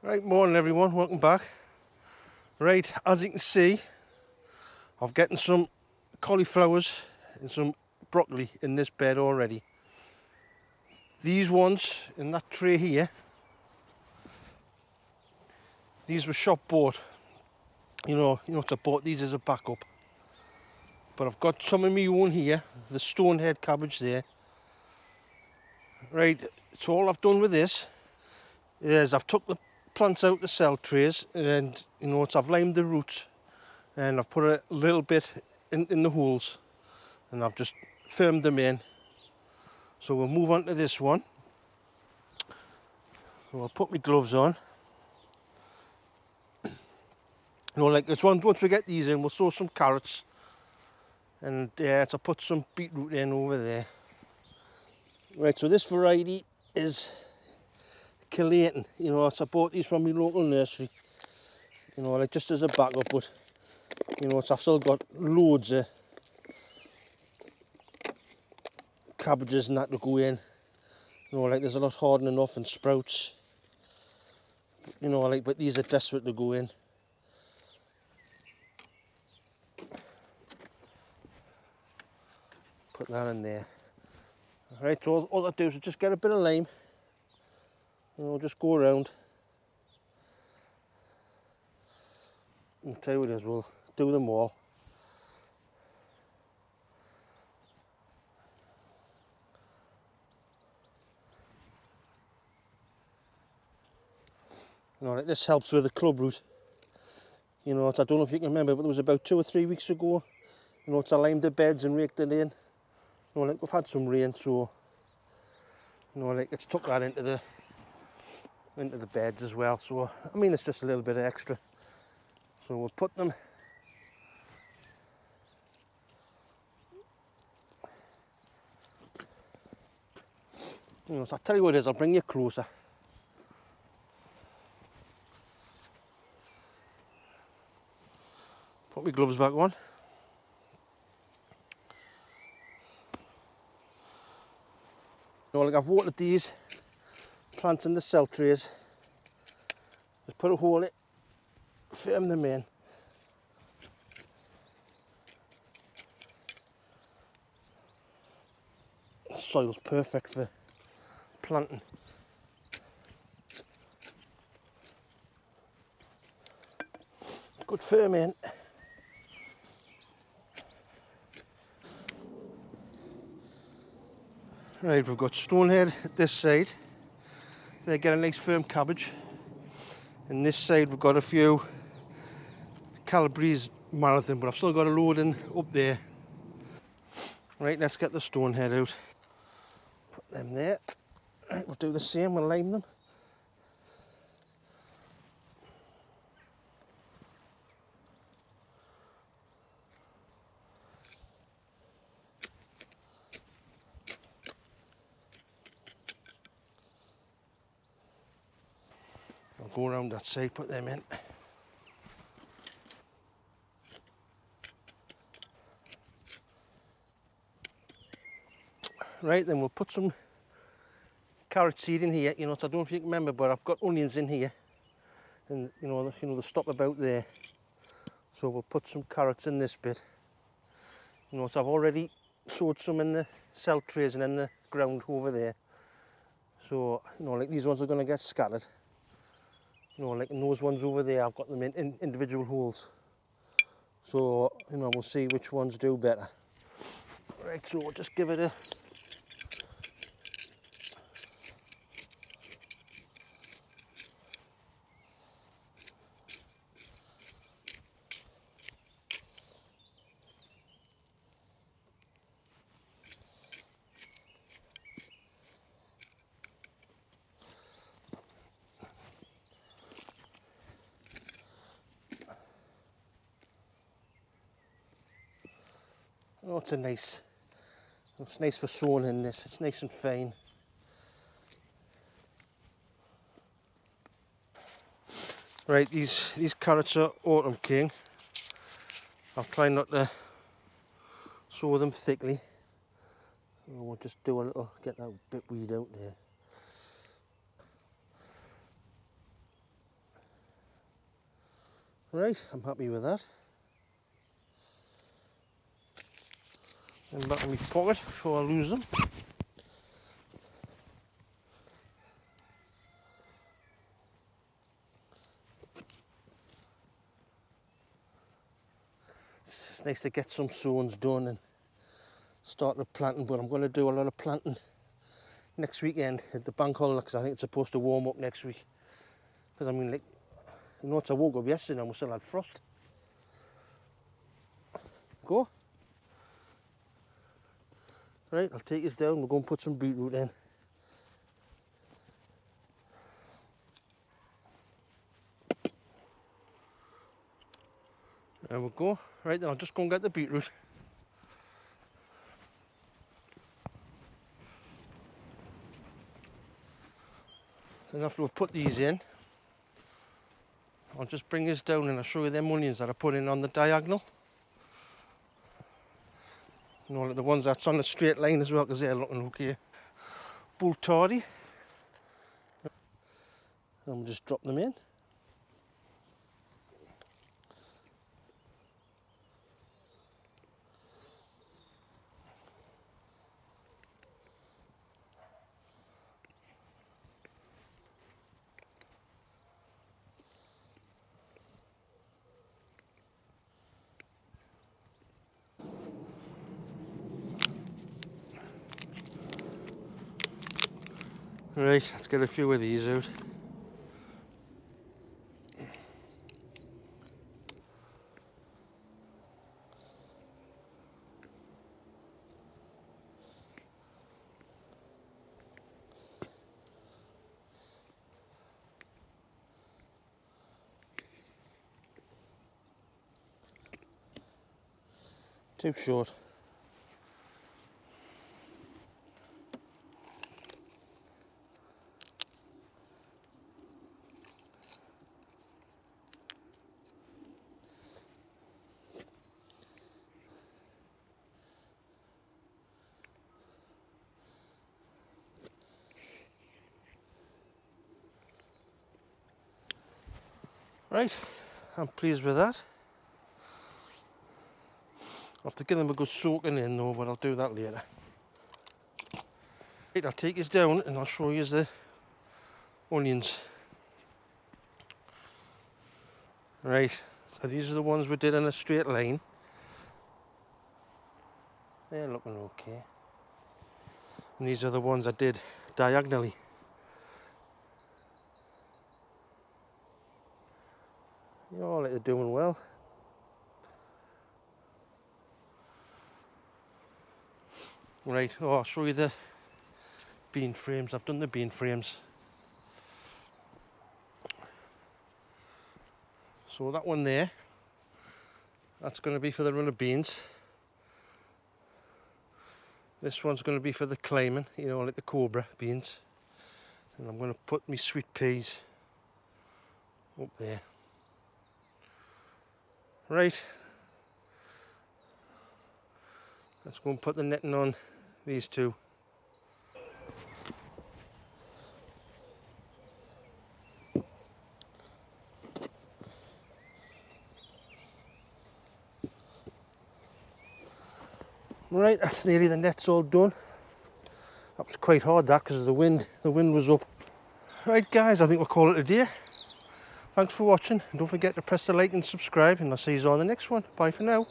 Right, morning everyone, welcome back. Right, as you can see, I've getting some cauliflowers and some broccoli in this bed already. These ones in that tray here, these were shop bought. You know, I bought these as a backup. But I've got some of my own here, the stonehead cabbage there. Right, so all I've done with this is I've took the plants out the cell trays and I've limed the roots and I've put a little bit in the holes and I've just firmed them in. So we'll move on to this one. So I'll put my gloves on. Like this one, once we get these in, we'll sow some carrots and to put some beetroot in over there. Right, so this variety is Allotment. I bought these from my local nursery. Like just as a backup, but I've still got loads of cabbages and that to go in. Like there's a lot hardening off and sprouts. But these are desperate to go in. Put that in there. Right, so all I do is just get a bit of lime. Just go around. I'll tell you what it is, we'll do them all. Like this helps with the club root. I don't know if you can remember, but it was about 2 or 3 weeks ago. I limed the beds and raked it in. Like we've had some rain, so like it's took that into the beds as well. So I mean, it's just a little bit of extra. So we'll put them. So I'll tell you what it is. I'll bring you closer. Put my gloves back on. Like I've watered these plants in the cell trays. Just put a hole in it, firm them in. The soil's perfect for planting. Good firm in. Right, we've got stonehead at this side. They get a nice firm cabbage. And this side we've got a few Calabrese marathon, but I've still got a load in up there. Right, let's get the stonehead out. Put them there. Right, we'll do the same, we'll lime them. I'll go around that side, put them in. Right, then we'll put some carrot seed in here. I don't know if you can remember, but I've got onions in here. And they stop about there. So we'll put some carrots in this bit. So I've already sowed some in the cell trays and in the ground over there. So, like these ones are going to get scattered. Like in those ones over there, I've got them in individual holes. So, we'll see which ones do better. Right, so we'll just give it a... it's nice for sowing in this. It's nice and fine. Right, these carrots are Autumn King. I'll try not to sow them thickly. We'll just do a little, get that bit weed out there. Right, I'm happy with that. And back in my pocket before I lose them. It's nice to get some sowings done and start the planting, but I'm going to do a lot of planting next weekend at the bank holiday because I think it's supposed to warm up next week. Because I mean, like, you know, I woke up yesterday and we still had frost. Go. Right, I'll take this down, we'll go and put some beetroot in. There we go. Right, then I'll just go and get the beetroot. And after we've put these in, I'll just bring this down and I'll show you them onions that I put in on the diagonal. You know, like the ones that's on the straight line as well, because they're looking okay. Bull tardy. And we'll just drop them in. Right, let's get a few of these out. Too short. Right, I'm pleased with that. I'll have to give them a good soaking in though, but I'll do that later. Right, I'll take this down and I'll show you the onions. Right, so these are the ones we did in a straight line. They're looking okay. And these are the ones I did diagonally. You know, like they're doing well. Right, oh, I'll show you the bean frames. I've done the bean frames. So that one there, that's going to be for the run of beans. This one's going to be for the climbing, you know, like the cobra beans. And I'm going to put my sweet peas up there. Right, let's go and put the netting on these two. Right, that's nearly the net's all done. That was quite hard, that, because of the wind. The wind was up. Right guys, I think we'll call it a day. Thanks for watching, and don't forget to press the like and subscribe, and I'll see you on the next one. Bye for now.